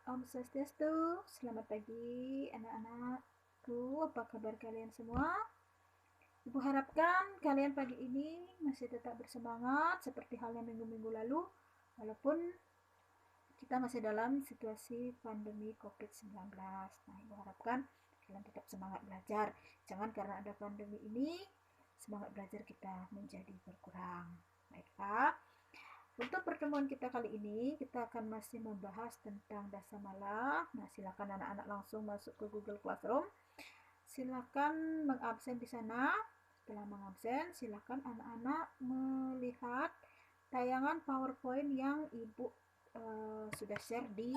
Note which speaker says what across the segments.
Speaker 1: Om Swastiastu, selamat pagi anak-anakku, apa kabar kalian semua? Ibu harapkan kalian pagi ini masih tetap bersemangat seperti halnya minggu-minggu lalu, walaupun kita masih dalam situasi pandemi COVID-19. Nah, Ibu harapkan kalian tetap semangat belajar. Jangan karena ada pandemi ini, semangat belajar kita menjadi berkurang. Baiklah. Untuk pertemuan kita kali ini, kita akan masih membahas tentang Dasamala. Nah, silakan anak-anak langsung masuk ke Google Classroom. Silakan mengabsen di sana. Setelah mengabsen, silakan anak-anak melihat tayangan PowerPoint yang Ibu sudah share di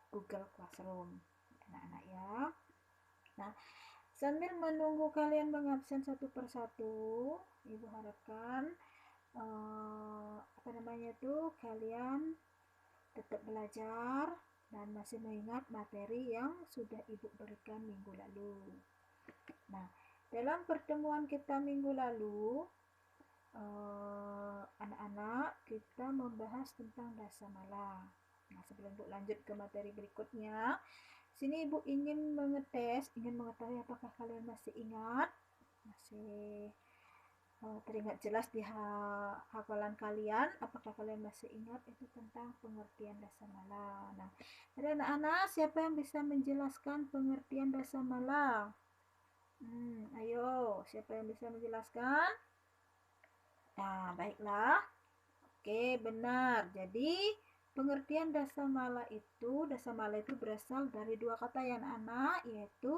Speaker 1: Google Classroom. Anak-anak ya. Nah, sambil menunggu kalian mengabsen satu persatu, Ibu harapkan kalian tetap belajar dan masih mengingat materi yang sudah Ibu berikan minggu lalu. Nah, dalam pertemuan kita minggu lalu, anak-anak kita membahas tentang Dasamala. Nah, sebelum Ibu lanjut ke materi berikutnya, sini Ibu ingin mengetahui apakah kalian masih ingat, masih teringat jelas di hafalan kalian, apakah kalian masih ingat itu tentang pengertian Dasamala. Nah, dari anak-anak siapa yang bisa menjelaskan pengertian Dasamala? Ayo, siapa yang bisa menjelaskan? Nah, baiklah. Oke, benar. Jadi, pengertian Dasamala itu berasal dari dua kata ya anak-anak, yaitu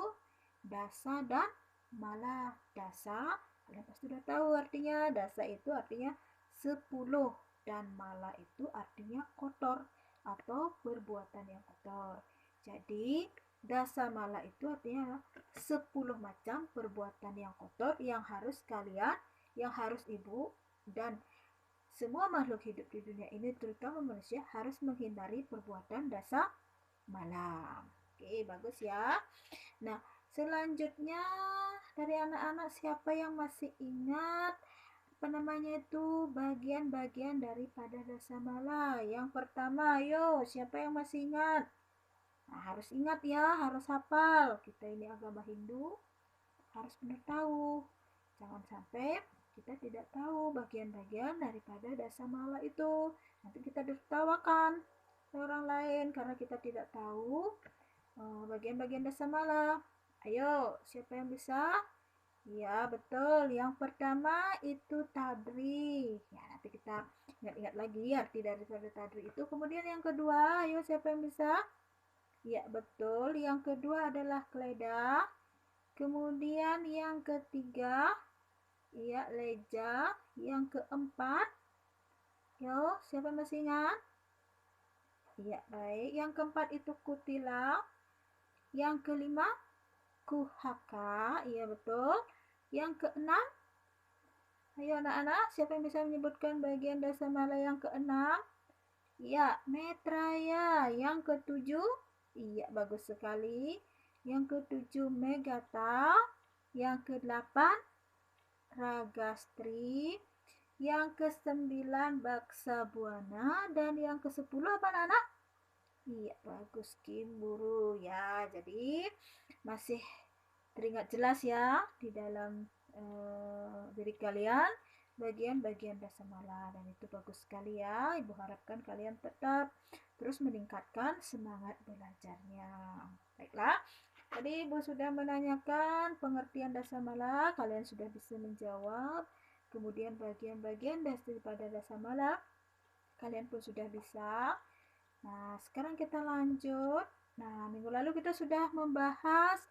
Speaker 1: dasa dan mala. Dasa, kalian pasti sudah tahu artinya. Dasa itu artinya 10 dan mala itu artinya kotor atau perbuatan yang kotor. Jadi, dasa mala itu artinya 10 macam perbuatan yang kotor yang harus Ibu dan semua makhluk hidup di dunia ini, terutama manusia, harus menghindari perbuatan dasa malam. Oke, bagus ya. Nah, selanjutnya dari anak-anak siapa yang masih ingat bagian-bagian daripada Dasamala? Yang pertama, ayo, siapa yang masih ingat? Nah, harus ingat ya, harus hafal. Kita ini agama Hindu, harus benar tahu. Jangan sampai kita tidak tahu bagian-bagian daripada Dasamala itu. Nanti kita ditertawakan orang lain karena kita tidak tahu bagian-bagian Dasamala. Ayo, siapa yang bisa? Ya, betul. Yang pertama itu tadri. Ya, nanti kita ingat-ingat lagi arti daripada tadri itu. Kemudian yang kedua, ayo siapa yang bisa? Ya, betul. Yang kedua adalah kledah. Kemudian yang ketiga, ya, leja. Yang keempat, yo, siapa masih ingat? Ya, baik. Yang keempat itu kutila. Yang kelima, kuhaka. Iya, betul. Yang keenam, ayo anak-anak, siapa yang bisa menyebutkan bagian Dasamala yang keenam? Ya, Metraya. Yang ketujuh, iya, bagus sekali. Yang ketujuh, Megata. Yang kedelapan, Ragastri. Yang kesembilan, Baksabuana. Dan yang kesepuluh apa anak-anak? Iya, bagus, Kimburu. Ya, jadi masih teringat jelas ya di dalam diri kalian bagian-bagian Dasamala, dan itu bagus sekali ya. Ibu harapkan kalian tetap terus meningkatkan semangat belajarnya. Baiklah, tadi Ibu sudah menanyakan pengertian Dasamala, kalian sudah bisa menjawab. Kemudian bagian-bagian daripada Dasamala kalian pun sudah bisa. Nah, sekarang kita lanjut. Nah, minggu lalu kita sudah membahas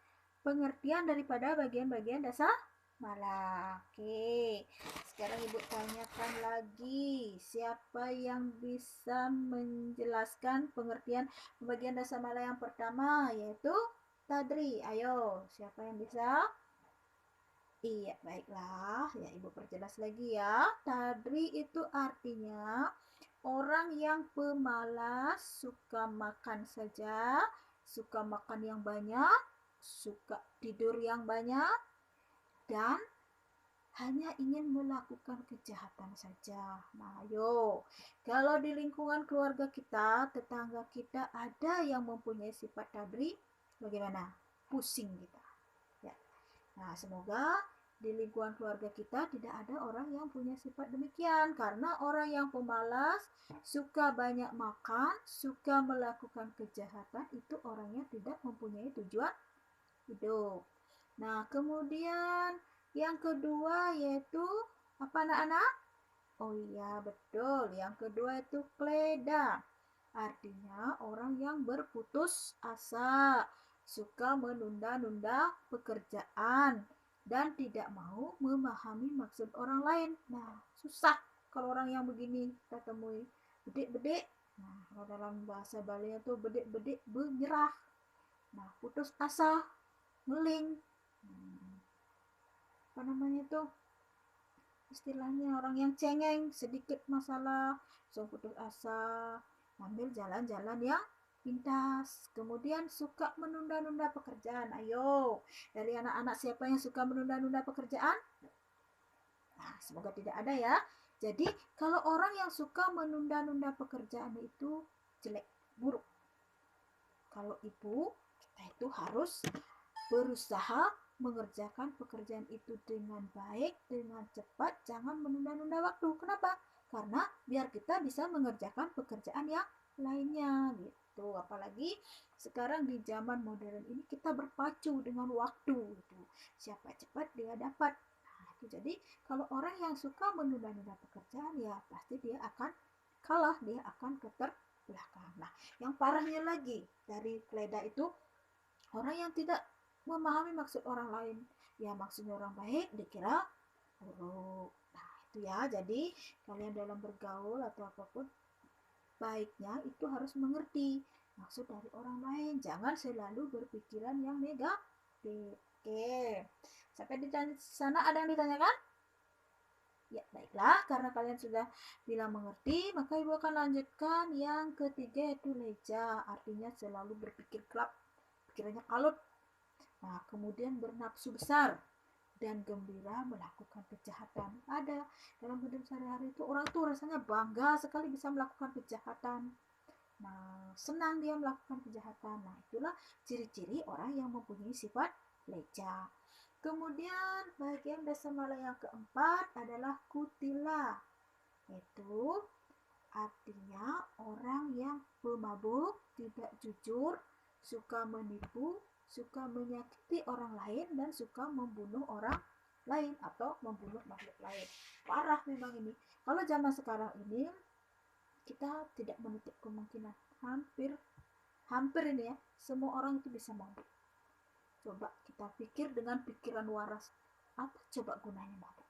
Speaker 1: pengertian daripada bagian-bagian Dasamala. Oke, sekarang Ibu tanyakan lagi, siapa yang bisa menjelaskan pengertian bagian Dasamala yang pertama, yaitu tadri. Ayo, siapa yang bisa? Iya, baiklah. Ya, Ibu perjelas lagi ya. Tadri itu artinya orang yang pemalas, suka makan saja, suka makan yang banyak, suka tidur yang banyak, dan hanya ingin melakukan kejahatan saja. Nah, ayo, kalau di lingkungan keluarga kita, tetangga kita ada yang mempunyai sifat tadi, bagaimana? Pusing kita. Ya. Nah, semoga di lingkungan keluarga kita tidak ada orang yang punya sifat demikian, karena orang yang pemalas, suka banyak makan, suka melakukan kejahatan, itu orangnya tidak mempunyai tujuan hidup. Nah, kemudian yang kedua yaitu apa anak-anak? Oh iya, betul. Yang kedua itu kleda. Artinya orang yang berputus asa, suka menunda-nunda pekerjaan dan tidak mau memahami maksud orang lain. Nah, susah kalau orang yang begini kita temui. Bedik-bedik. Nah, kalau dalam bahasa Bali itu bedik-bedik menyerah. Nah, putus asa, ngeling. Apa namanya tuh? Istilahnya orang yang cengeng, sedikit masalah langsung putus asa, ambil jalan-jalan yang pintas, kemudian suka menunda-nunda pekerjaan. Ayo, dari anak-anak siapa yang suka menunda-nunda pekerjaan? Nah, semoga tidak ada ya. Jadi kalau orang yang suka menunda-nunda pekerjaan itu jelek, buruk. Kalau ibu, kita itu harus berusaha mengerjakan pekerjaan itu dengan baik, dengan cepat, jangan menunda-nunda waktu. Kenapa? Karena biar kita bisa mengerjakan pekerjaan yang lainnya gitu. Apalagi sekarang di zaman modern ini kita berpacu dengan waktu gitu. Siapa cepat dia dapat. Nah, itu jadi kalau orang yang suka menunda-nunda pekerjaan ya pasti dia akan kalah, dia akan keterbelakang. Nah, yang parahnya lagi dari kleda itu orang yang tidak memahami maksud orang lain. Ya maksudnya orang baik dikira buruk. Nah itu ya, jadi kalian dalam bergaul atau apapun baiknya itu harus mengerti maksud dari orang lain. Jangan selalu berpikiran yang negatif. Oke, sampai di sana ada yang ditanyakan? Ya, baiklah, karena kalian sudah bilang mengerti, maka Ibu akan lanjutkan yang ketiga yaitu leja, artinya selalu berpikir gelap, pikirannya kalut. Nah, kemudian bernafsu besar dan gembira melakukan kejahatan. Ada dalam hidup sehari-hari itu orang tuh rasanya bangga sekali bisa melakukan kejahatan. Nah, senang dia melakukan kejahatan. Nah, itulah ciri-ciri orang yang mempunyai sifat leca. Kemudian bagian dasamala yang keempat adalah kutila. Itu artinya orang yang pemabuk, tidak jujur, suka menipu, suka menyakiti orang lain, dan suka membunuh orang lain atau membunuh makhluk lain. Parah memang ini. Kalau zaman sekarang ini kita tidak menutup kemungkinan hampir ini ya, semua orang itu bisa mabuk. Coba kita pikir dengan pikiran waras, apa coba gunanya mabuk?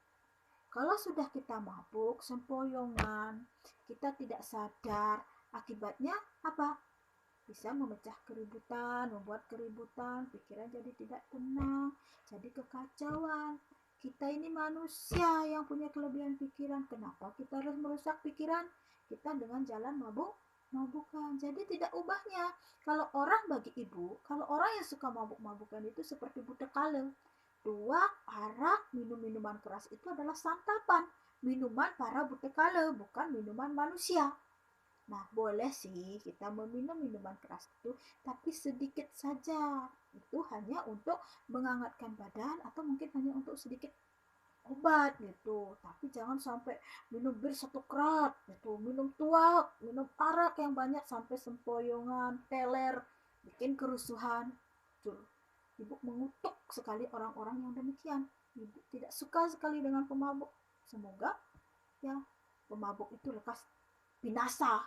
Speaker 1: Kalau sudah kita mabuk, sempoyongan, kita tidak sadar, akibatnya apa? Bisa memecah keributan, membuat keributan, pikiran jadi tidak tenang, jadi kekacauan. Kita ini manusia yang punya kelebihan pikiran. Kenapa kita harus merusak pikiran? Kita dengan jalan mabukan. Jadi tidak ubahnya. Kalau orang bagi ibu, kalau orang yang suka mabuk-mabukan itu seperti budak kaleng. Tuak, arak, minum minuman keras itu adalah santapan. Minuman para butekala, bukan minuman manusia. Nah, boleh sih kita meminum minuman keras itu, tapi sedikit saja. Itu hanya untuk menghangatkan badan atau mungkin hanya untuk sedikit obat gitu. Tapi jangan sampai minum bir satu kerat gitu, minum tuak, minum arak yang banyak sampai sempoyongan, teler, bikin kerusuhan. Tuh, Ibu mengutuk sekali orang-orang yang demikian. Ibu tidak suka sekali dengan pemabuk. Semoga ya pemabuk itu lekas binasa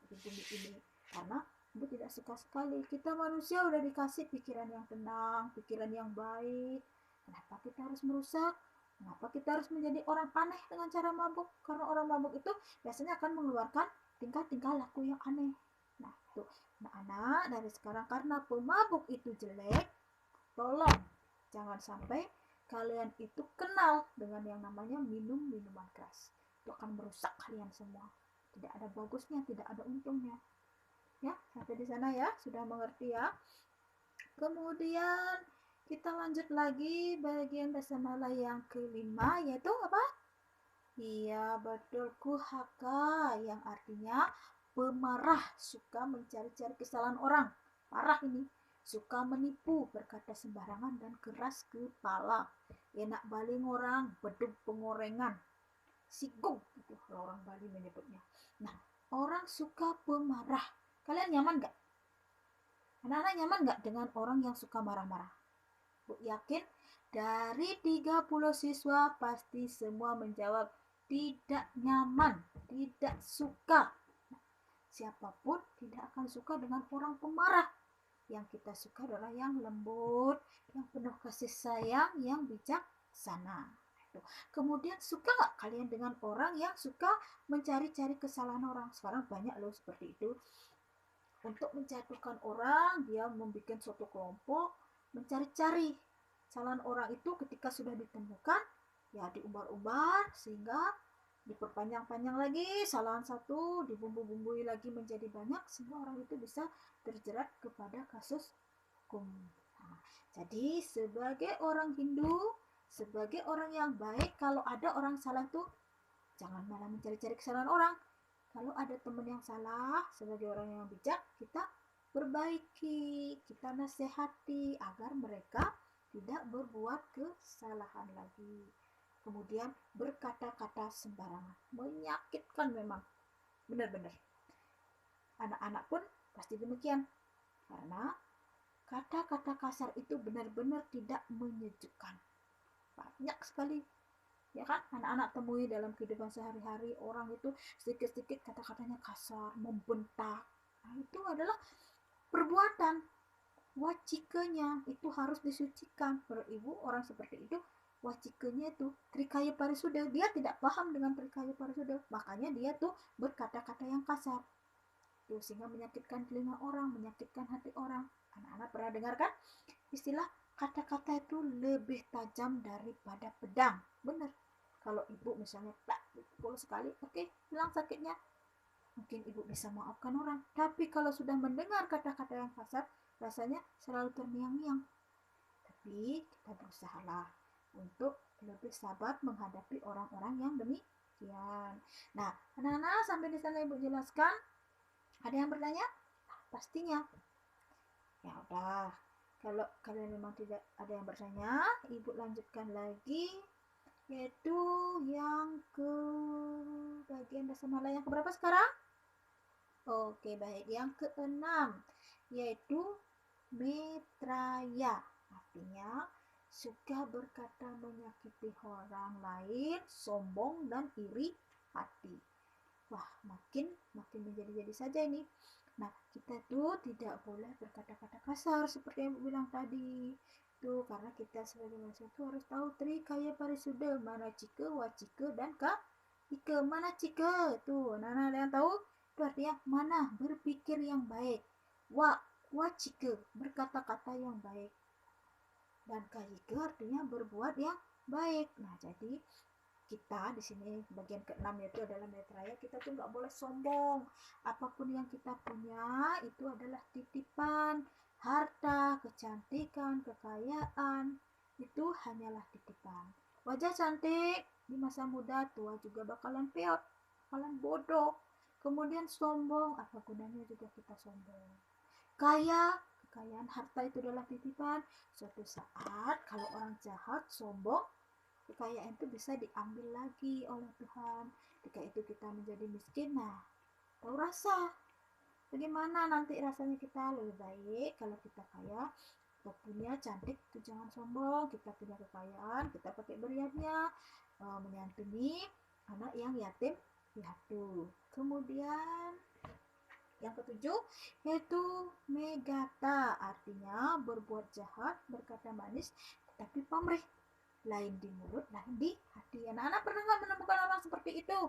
Speaker 1: di bumi ini. Karena ibu tidak suka sekali. Kita manusia udah dikasih pikiran yang tenang, pikiran yang baik. Kenapa kita harus merusak? Kenapa kita harus menjadi orang aneh dengan cara mabuk? Karena orang mabuk itu biasanya akan mengeluarkan tingkah-tingkah laku yang aneh. Nah, tuh anak-anak dari sekarang karena pemabuk itu jelek, tolong jangan sampai kalian itu kenal dengan yang namanya minum minuman keras. Itu akan merusak kalian semua. Tidak ada bagusnya, tidak ada untungnya. Ya, sampai di sana ya, sudah mengerti ya. Kemudian Kita lanjut lagi bagian basamalah yang kelima, yaitu apa? Iya, betul, kuhaka, yang artinya pemarah, suka mencari-cari kesalahan orang. Parah ini, suka menipu, berkata sembarangan dan keras kepala. Enak baling orang, bedug pengorengan. Sigung itu kalau orang Bali menyebutnya. Nah, orang suka pemarah. Kalian nyaman gak? Anak-anak nyaman gak dengan orang yang suka marah-marah? Bu yakin dari 30 siswa pasti semua menjawab tidak nyaman, tidak suka. Siapapun tidak akan suka dengan orang pemarah. Yang kita suka adalah yang lembut, yang penuh kasih sayang, yang bijaksana. Kemudian suka nggak kalian dengan orang yang suka mencari-cari kesalahan orang? Sekarang banyak loh seperti itu. Untuk menjatuhkan orang, dia membuat suatu kelompok, mencari-cari kesalahan orang itu. Ketika sudah ditemukan, ya diumbar-umbar sehingga diperpanjang-panjang lagi kesalahan satu, dibumbu-bumbui lagi menjadi banyak sehingga orang itu bisa terjerat kepada kasus hukum. Nah, jadi sebagai orang Hindu, sebagai orang yang baik, kalau ada orang salah tuh jangan malah mencari-cari kesalahan orang. Kalau ada teman yang salah, sebagai orang yang bijak, kita perbaiki, kita nasihati agar mereka tidak berbuat kesalahan lagi. Kemudian berkata-kata sembarangan, menyakitkan memang, benar-benar. Anak-anak pun pasti demikian, karena kata-kata kasar itu benar-benar tidak menyejukkan. Banyak sekali, ya kan, anak-anak temui dalam kehidupan sehari-hari. Orang itu sedikit-sedikit kata-katanya kasar, membentak. Nah, itu adalah perbuatan wacikanya, itu harus disucikan. Menurut ibu, orang seperti itu wacikanya itu trikaya parisuda, dia tidak paham dengan trikaya parisuda, makanya dia tuh berkata-kata yang kasar tuh, sehingga menyakitkan telinga orang, menyakitkan hati orang. Anak-anak pernah dengar kan istilah kata-kata itu lebih tajam daripada pedang? Benar. Kalau ibu misalnya tak dipukul sekali, oke, hilang sakitnya, mungkin ibu bisa maafkan orang. Tapi kalau sudah mendengar kata-kata yang kasar, rasanya selalu terngiang-ngiang. Tapi kita berusahalah untuk lebih sabar menghadapi orang-orang yang demikian. Nah, anak-anak, sampai di sana ibu jelaskan. Ada yang bertanya? Pastinya. Ya udah, kalau kalian memang tidak ada yang bertanya, ibu lanjutkan lagi, yaitu yang ke bagian basamalah yang keberapa sekarang? Oke, baik, yang keenam, yaitu metraya, artinya suka berkata menyakiti orang lain, sombong dan iri hati. Wah, makin menjadi-jadi saja ini. Nah, kita tuh tidak boleh berkata-kata kasar seperti yang ibu bilang tadi. Tuh, karena kita sebagai manusia tuh harus tahu trikaya parisuda, mana cike, wacike, dan ike. Mana cike? Tuh, Nana ada yang tahu? Itu artinya mana? Berpikir yang baik. Wacike, berkata-kata yang baik. Dan kaike artinya berbuat yang baik. Nah, jadi kita di sini bagian keenam yaitu adalah metraya, kita tuh nggak boleh sombong. Apapun yang kita punya itu adalah titipan. Harta, kecantikan, kekayaan itu hanyalah titipan. Wajah cantik di masa muda, tua juga bakalan peot, bakalan bodoh. Kemudian sombong, apa gunanya juga kita sombong. Kaya, kekayaan, harta itu adalah titipan. Suatu saat kalau orang jahat sombong, kekayaan itu bisa diambil lagi oleh Tuhan. Ketika itu kita menjadi miskin, nah tahu rasa bagaimana nanti rasanya. Kita lebih baik kalau kita kaya, kita punya cantik itu jangan sombong. Kita punya kekayaan, kita pakai beriatnya, menyantuni anak yang yatim piatu. Kemudian yang ketujuh yaitu megata, artinya berbuat jahat, berkata manis, tetapi pamrih, lain di mulut, lain di hati. Anak-anak pernah nggak menemukan orang seperti itu?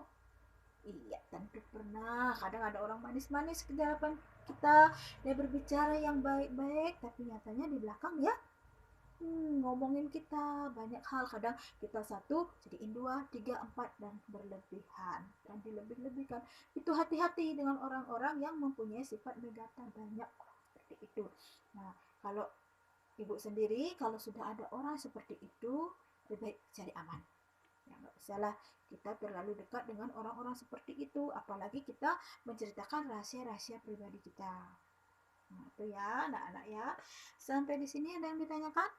Speaker 1: Iya, tentu pernah. Kadang ada orang manis-manis di hadapan kita, dia berbicara yang baik-baik, tapi nyatanya di belakang ya ngomongin kita banyak hal. Kadang kita satu jadiin dua, tiga, empat, dan berlebihan dan dilebih-lebihkan. Itu hati-hati dengan orang-orang yang mempunyai sifat negata, banyak seperti itu. Nah, kalau Ibu sendiri kalau sudah ada orang seperti itu, lebih baik cari aman. Ya, nggak usahlah kita terlalu dekat dengan orang-orang seperti itu, apalagi kita menceritakan rahasia-rahasia pribadi kita. Nah, itu ya anak-anak ya. Sampai di sini ada yang ditanyakan?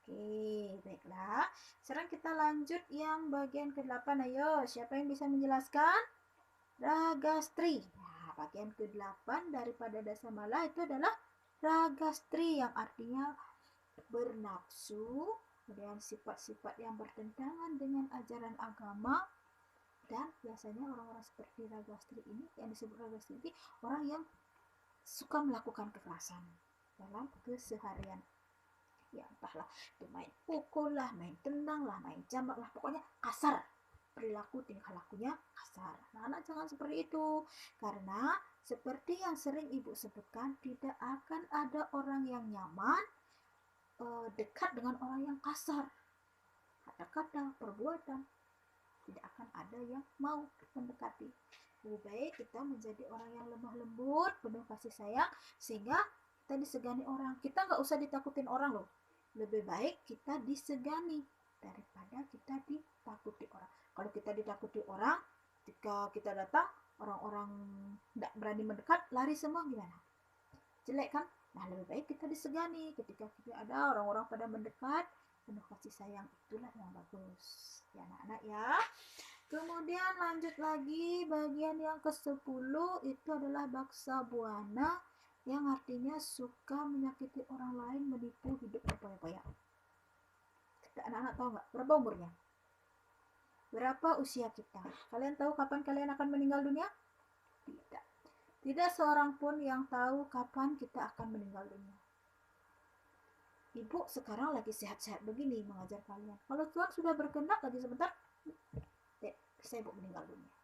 Speaker 1: Oke, baiklah. Sekarang kita lanjut yang bagian ke-8. Ayo, siapa yang bisa menjelaskan? Ragastri. Nah, bagian ke-8 daripada Dasamala itu adalah Ragastri yang artinya bernafsu, kemudian sifat-sifat yang bertentangan dengan ajaran agama, dan biasanya orang-orang seperti Ragastri ini, yang disebut Ragastri ini, orang yang suka melakukan kekerasan dalam keseharian. Ya entahlah, itu main pukul lah, main tendang lah, main jambak lah, pokoknya kasar. Perilaku tingkah lakunya kasar. Nah, anak jangan seperti itu. Karena seperti yang sering ibu sebutkan, tidak akan ada orang yang nyaman dekat dengan orang yang kasar. Kata-kata, perbuatan, tidak akan ada yang mau mendekati. Lebih baik kita menjadi orang yang lemah lembut, penuh kasih sayang, sehingga kita disegani orang. Kita nggak usah ditakutin orang loh. Lebih baik kita disegani daripada kita ditakuti orang. Kalau kita ditakuti orang, ketika kita datang, orang-orang tidak berani mendekat, lari semua, gimana? Jelek kan? Nah, lebih baik kita disegani. Ketika kita ada orang-orang pada mendekat, penuh kasih sayang, itulah yang bagus. Ya anak-anak ya. Kemudian lanjut lagi, bagian yang ke-10 itu adalah Baksa Buana, yang artinya suka menyakiti orang lain, menipu, hidup berpoya-poya. Anak-anak tahu nggak berapa umurnya? Berapa usia kita? Kalian tahu kapan kalian akan meninggal dunia? Tidak. Tidak seorang pun yang tahu kapan kita akan meninggal dunia. Ibu sekarang lagi sehat-sehat begini mengajar kalian. Kalau Tuhan sudah berkehendak lagi sebentar, saya ibu meninggal dunia.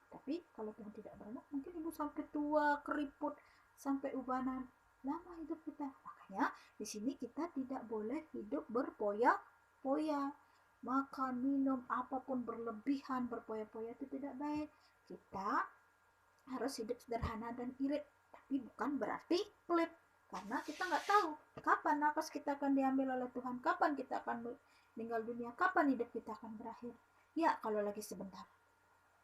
Speaker 1: Tapi kalau Tuhan tidak berkehendak, mungkin ibu sampai tua, keriput, sampai ubanan, lama hidup kita. Makanya di sini kita tidak boleh hidup berpoya-poya, makan, minum, apapun berlebihan, berpoya-poya itu tidak baik. Kita harus hidup sederhana dan irit, tapi bukan berarti pelit, karena kita nggak tahu kapan nafas kita akan diambil oleh Tuhan, kapan kita akan meninggal dunia, kapan hidup kita akan berakhir. Ya kalau lagi sebentar.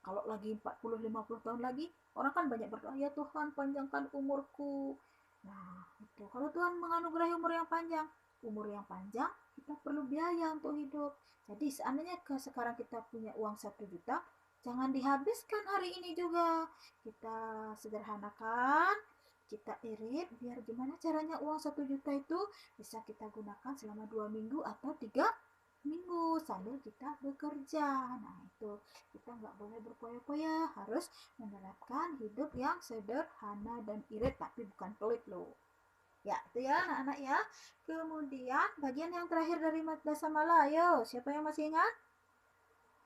Speaker 1: Kalau lagi 40-50 tahun lagi, orang kan banyak berdoa, ya Tuhan panjangkan umurku. Nah, itu. Kalau Tuhan menganugerahi umur yang panjang, kita perlu biaya untuk hidup. Jadi seandainya sekarang kita punya uang 1 juta, jangan dihabiskan hari ini juga. Kita sederhanakan, kita irit, biar gimana caranya uang 1 juta itu bisa kita gunakan selama 2 minggu atau 3 minggu sambil kita bekerja. Nah itu kita nggak boleh berpoya-poya, harus menerapkan hidup yang sederhana dan irit, tapi bukan pelit loh. Ya itu ya anak-anak ya. Kemudian bagian yang terakhir dari Dasamala, ayo siapa yang masih ingat?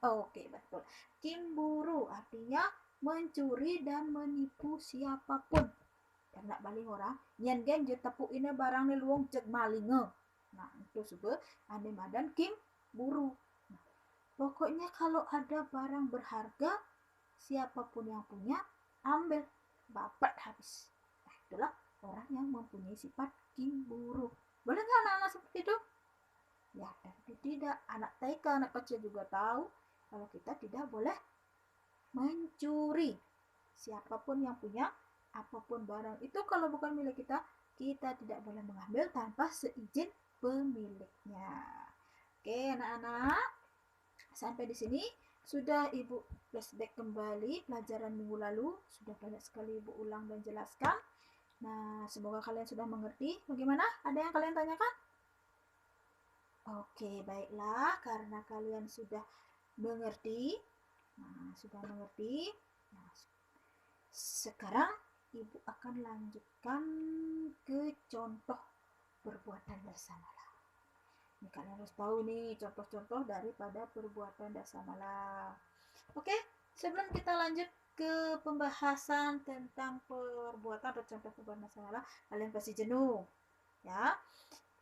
Speaker 1: Oke betul. Kimburu artinya mencuri dan menipu siapapun. Karena baling orang, nyen geng je tepuk ini barang ni luang cek malinge. Nah itu juga ane madan kim buru. Nah, pokoknya kalau ada barang berharga, siapapun yang punya, ambil, bapak habis. Nah, itulah orang yang mempunyai sifat kimburu. Boleh nggak anak-anak seperti itu? Ya, tentu tidak. Anak TK, anak kecil juga tahu kalau kita tidak boleh mencuri. Siapapun yang punya, apapun barang itu kalau bukan milik kita, kita tidak boleh mengambil tanpa seizin pemiliknya. Oke, anak-anak, sampai di sini sudah Ibu flashback kembali pelajaran minggu lalu. Sudah banyak sekali Ibu ulang dan jelaskan. Nah, semoga kalian sudah mengerti. Bagaimana? Ada yang kalian tanyakan? Oke, baiklah. Karena kalian sudah mengerti. Nah, sekarang Ibu akan lanjutkan ke contoh perbuatan Dasamala. Ini kalian harus tahu nih contoh-contoh daripada perbuatan Dasamala. Oke, sebelum kita lanjut ke pembahasan tentang perbuatan atau contoh perbuatan Dasamala, kalian pasti jenuh, ya.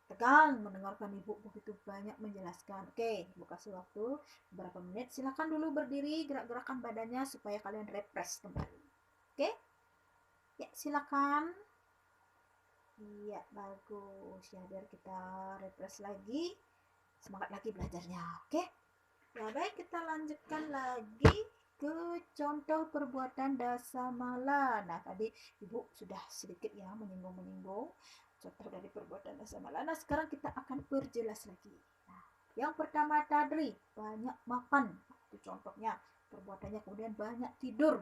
Speaker 1: Tegang mendengarkan Ibu begitu banyak menjelaskan. Oke, Ibu kasih waktu beberapa menit. Silakan dulu berdiri, gerak-gerakan badannya supaya kalian refresh kembali. Oke? Ya, silakan. Iya, bagus ya, biar kita refresh lagi, semangat lagi belajarnya. Oke ya, baik, kita lanjutkan lagi ke contoh perbuatan dasamala. Nah, tadi Ibu sudah sedikit ya menyinggung contoh dari perbuatan dasamala. Nah, sekarang kita akan perjelas lagi. Nah, yang pertama tadi banyak makan, itu contohnya perbuatannya. Kemudian banyak tidur,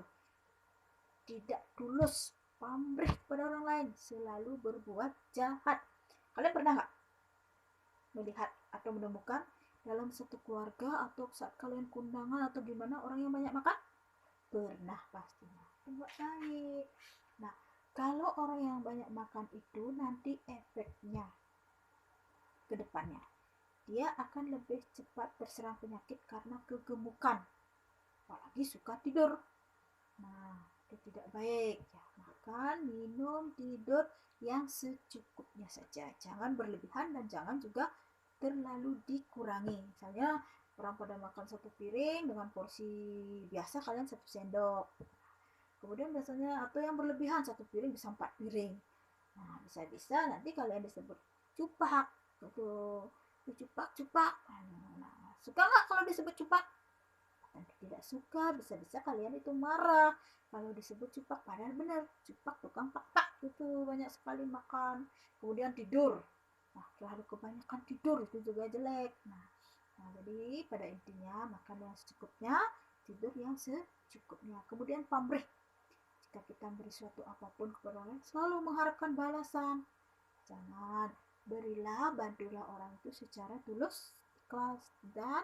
Speaker 1: tidak tulus, pamrih pada orang lain, selalu berbuat jahat. Kalian pernah nggak melihat atau menemukan dalam satu keluarga atau saat kalian kondangan atau gimana orang yang banyak makan? Pernah pastinya. Berbuat baik. Nah, kalau orang yang banyak makan itu nanti efeknya ke depannya, dia akan lebih cepat terserang penyakit karena kegemukan, apalagi suka tidur. Nah, itu tidak baik ya. Makan, minum, tidur yang secukupnya saja, jangan berlebihan dan jangan juga terlalu dikurangi. Misalnya orang pada makan satu piring dengan porsi biasa, kalian satu sendok. Kemudian biasanya atau yang berlebihan satu piring bisa 4 piring. Nah, bisa-bisa nanti kalian disebut cupak. Itu cupak. Nah, suka nggak kalau disebut cupak? Tidak suka, bisa-bisa kalian itu marah kalau disebut cupak, padahal benar cupak tukang pak itu banyak sekali makan. Kemudian tidur, nah terlalu kebanyakan tidur itu juga jelek. Nah, jadi pada intinya makan yang secukupnya, tidur yang secukupnya. Kemudian pamrih, jika kita beri suatu apapun kepada orang lain selalu mengharapkan balasan. Jangan, bantulah orang itu secara tulus, ikhlas, dan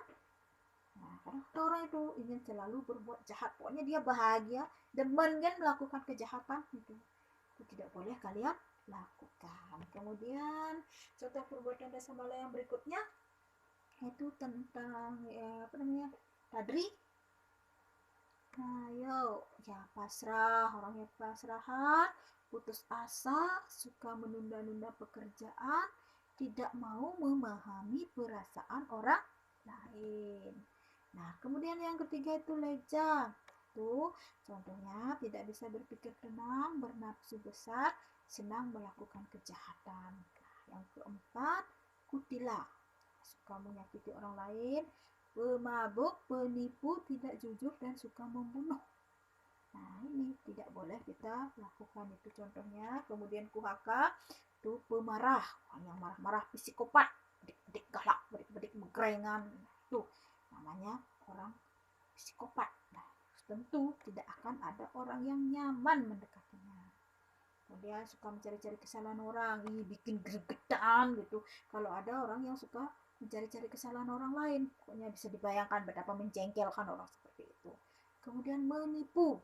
Speaker 1: nah, karena orang itu ingin selalu berbuat jahat, pokoknya dia bahagia, demen kan melakukan kejahatan itu tidak boleh kalian lakukan. Kemudian contoh perbuatan dasamala yang berikutnya itu tentang tadri. Nah, yuk ya, pasrah, orangnya pasrahan, putus asa, suka menunda-nunda pekerjaan, tidak mau memahami perasaan orang lain. Nah, kemudian yang ketiga itu leja. Tuh, contohnya tidak bisa berpikir tenang, bernafsu besar, senang melakukan kejahatan. Nah, yang keempat, kutila. Suka menyakiti orang lain, pemabuk, penipu, tidak jujur, dan suka membunuh. Nah, ini tidak boleh kita lakukan itu contohnya. Kemudian kuhaka, itu pemarah, orang yang marah-marah, psikopat, bedik-bedik galak, bedik-bedik megrengan. Tuh, namanya orang psikopat. Nah, tentu tidak akan ada orang yang nyaman mendekatinya. Kemudian suka mencari-cari kesalahan orang, ini bikin gregetan gitu. Kalau ada orang yang suka mencari-cari kesalahan orang lain, pokoknya bisa dibayangkan betapa menjengkelkan orang seperti itu. Kemudian menipu,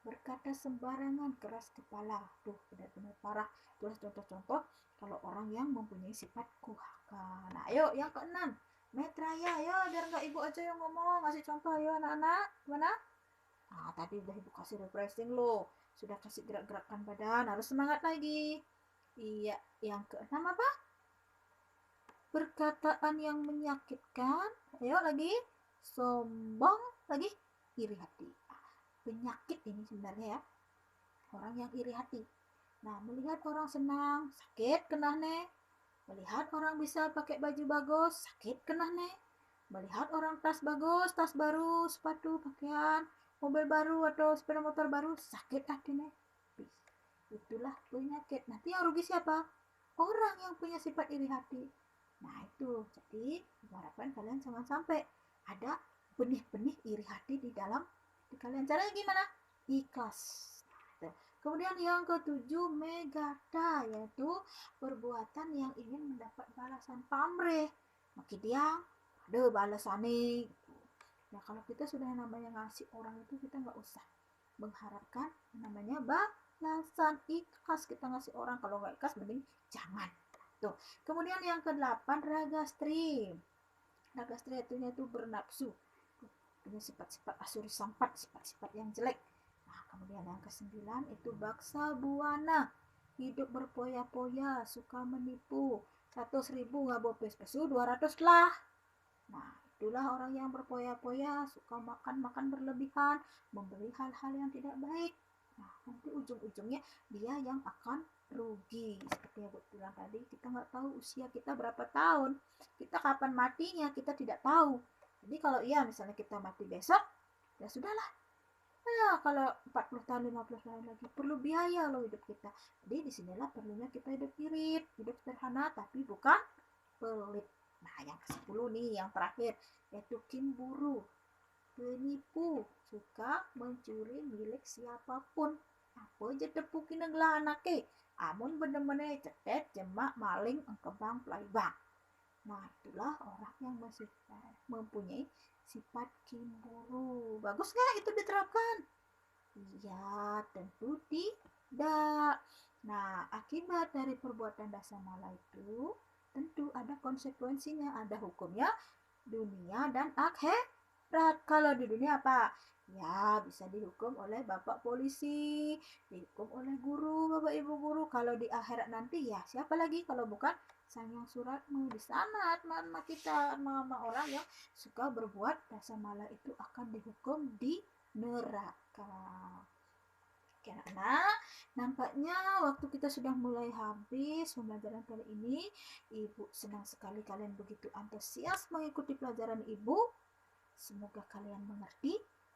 Speaker 1: berkata sembarangan, keras kepala. Tuh, benar-benar parah. Itulah contoh-contoh kalau orang yang mempunyai sifat kuhaka. Nah, ayo yang keenam, Metraya, ayo biar nggak ibu aja yang ngomong, ngasih contoh, ayo anak-anak, gimana? Nah, tadi udah ibu kasih refreshing loh, sudah kasih gerak-gerakan badan, harus semangat lagi. Iya, yang keenam apa? Perkataan yang menyakitkan, ayo lagi, sombong, lagi, iri hati. Penyakit ini sebenarnya ya, orang yang iri hati. Nah, melihat orang senang, sakit kena nih. Melihat orang bisa pakai baju bagus, sakit kena nih. Melihat orang tas bagus, tas baru, sepatu, pakaian, mobil baru atau sepeda motor baru, sakit hati nih. Itulah penyakit. Nanti yang rugi siapa? Orang yang punya sifat iri hati. Nah, itu. Jadi, diharapkan kalian jangan sampai ada benih-benih iri hati di dalam di kalian. Caranya gimana? Ikhlas. Nah, kemudian yang ketujuh, megata, yaitu perbuatan yang ingin mendapat balasan pamrih. Maki dia ada balasan nih. Nah, kalau kita sudah namanya ngasih orang itu, kita nggak usah mengharapkan namanya balasan. Ikhlas kita ngasih orang, kalau nggak ikhlas mending jangan. Tuh. Kemudian yang ke-8, ragastri. Ragastri itu bernafsu, punya sifat-sifat asuri sampat, sifat-sifat yang jelek. Nah, kemudian yang ke-9 itu baksa buana, hidup berpoya-poya, suka menipu. 100.000 nggak bawa pesu 200 lah. Nah, itulah orang yang berpoya-poya, suka makan berlebihan, membeli hal-hal yang tidak baik. Nah, nanti ujung-ujungnya dia yang akan rugi. Seperti yang bilang tadi, kita nggak tahu usia kita berapa tahun, kita kapan matinya kita tidak tahu. Jadi kalau iya misalnya kita mati besok, ya sudahlah. Ya kalau 40 tahun 50 tahun lagi perlu biaya loh hidup kita. Jadi disinilah perlunya kita hidup irit, hidup sederhana tapi bukan pelit. Nah yang ke-10 nih, yang terakhir, yaitu cemburu, penipu, suka mencuri milik siapapun. Apa aja tepukin ngelah anake, amun bener-bener cetet jemak maling engkebang pelaibang. Nah itulah orang yang masih mempunyai sifat cemburu. Bagus nggak itu diterapkan? Iya, tentu tidak. Nah, akibat dari perbuatan dasar malah itu tentu ada konsekuensinya, ada hukumnya dunia dan akhirat. Kalau di dunia apa? Ya, bisa dihukum oleh bapak polisi, dihukum oleh guru, bapak ibu guru. Kalau di akhirat nanti ya siapa lagi kalau bukan sang yang suratmu di sana, mama kita, mama orang yang suka berbuat dasar malah itu akan dihukum di neraka. Oke anak-anak, nampaknya waktu kita sudah mulai habis pembelajaran kali ini. Ibu senang sekali kalian begitu antusias mengikuti pelajaran ibu. Semoga kalian mengerti.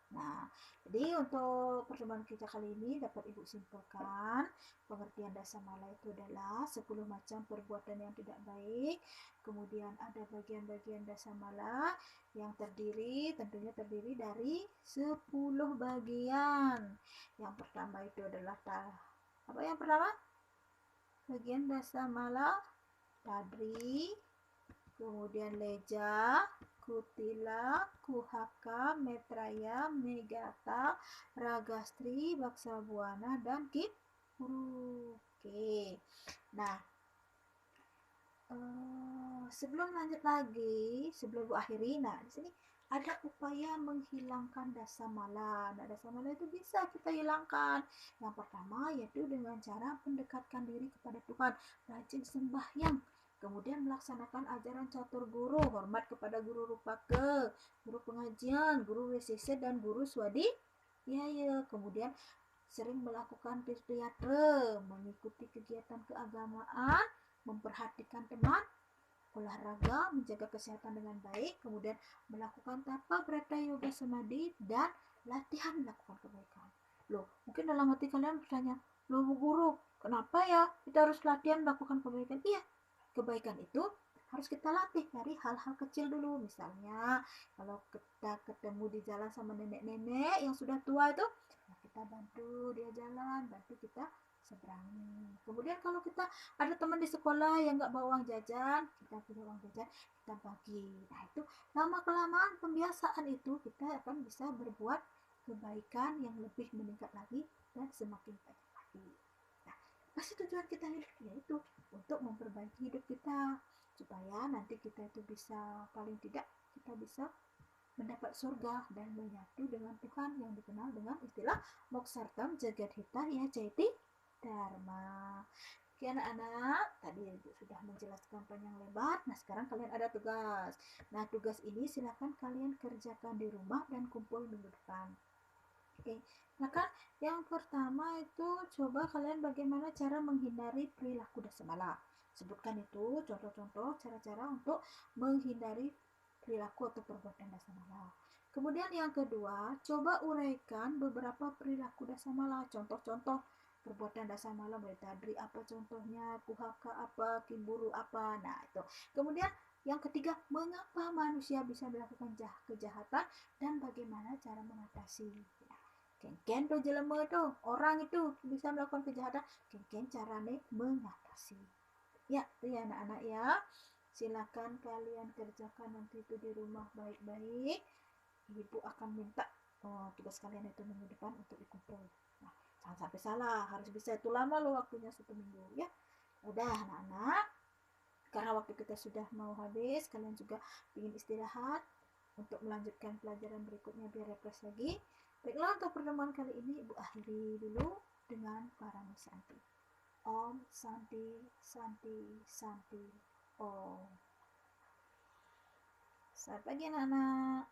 Speaker 1: Nah, jadi untuk pertemuan kita kali ini dapat ibu simpulkan, pengertian dasar malah itu adalah 10 macam perbuatan yang tidak baik. Kemudian ada bagian-bagian dasar malah yang tentunya terdiri dari 10 bagian. Yang pertama itu adalah apa yang pertama? Bagian dasar malah tadri, kemudian leja, kutila, kuhaka, metraya, megata, ragastri, baksabuana, dan kipuru. Oke. Nah, sebelum lanjut lagi, sebelum Bu akhiri, nah di sini ada upaya menghilangkan dasa mala. Nah, dasa mala itu bisa kita hilangkan. Yang pertama yaitu dengan cara mendekatkan diri kepada Tuhan, rajin sembahyang, kemudian melaksanakan ajaran catur guru, hormat kepada guru rupake, guru pengajian, guru WCC, dan guru swadi. Ya, kemudian sering melakukan tirtayatra, mengikuti kegiatan keagamaan, memperhatikan teman, olahraga, menjaga kesehatan dengan baik, kemudian melakukan tapa brata yoga samadhi, dan latihan melakukan kebaikan. Loh, mungkin dalam hati kalian bertanya, loh Bu Guru, kenapa ya kita harus latihan melakukan kebaikan? Iya, kebaikan itu harus kita latih dari hal-hal kecil dulu. Misalnya, kalau kita ketemu di jalan sama nenek-nenek yang sudah tua itu, ya kita bantu dia jalan, bantu kita seberangi. Kemudian kalau kita ada teman di sekolah yang nggak bawa uang jajan, kita punya uang jajan, kita bagi. Nah itu lama kelamaan pembiasaan itu kita akan bisa berbuat kebaikan yang lebih meningkat lagi dan semakin banyak lagi. Nah, pasti tujuan kita hidup yaitu untuk memperbaiki hidup kita supaya nanti kita itu bisa, paling tidak kita bisa mendapat surga dan menyatu dengan Tuhan yang dikenal dengan istilah Moksartam Jagadhita ya Jaiti Dharma. Oke anak-anak, tadi Ibu sudah menjelaskan panjang lebar. Nah sekarang kalian ada tugas. Nah tugas ini silakan kalian kerjakan di rumah dan kumpul minggu depan. Oke, nah kan yang pertama itu coba kalian bagaimana cara menghindari perilaku dasamala. Sebutkan itu contoh-contoh cara-cara untuk menghindari perilaku atau perbuatan dasamala. Kemudian yang kedua, coba uraikan beberapa perilaku dasamala, contoh-contoh perbuatan dasar malam dari tadri apa contohnya, kuhaka apa, kimburu apa. Nah itu. Kemudian yang ketiga, mengapa manusia bisa melakukan kejahatan dan bagaimana cara mengatasi. Ken tuh jelema tuh, orang itu bisa melakukan kejahatan, ken carane mengatasi. Ya, itu ya anak-anak ya. Silakan kalian kerjakan nanti itu di rumah baik-baik. Ibu akan minta tugas kalian itu minggu depan untuk dikumpul. Nah, jangan sampai salah, harus bisa itu lama loh waktunya 1 minggu ya. Udah anak-anak, karena waktu kita sudah mau habis, kalian juga ingin istirahat untuk melanjutkan pelajaran berikutnya biar refresh lagi. Baiklah untuk pertemuan kali ini Ibu akhiri dulu dengan Parami Santi. Om Santi Santi Santi Om. Selamat pagi anak-anak.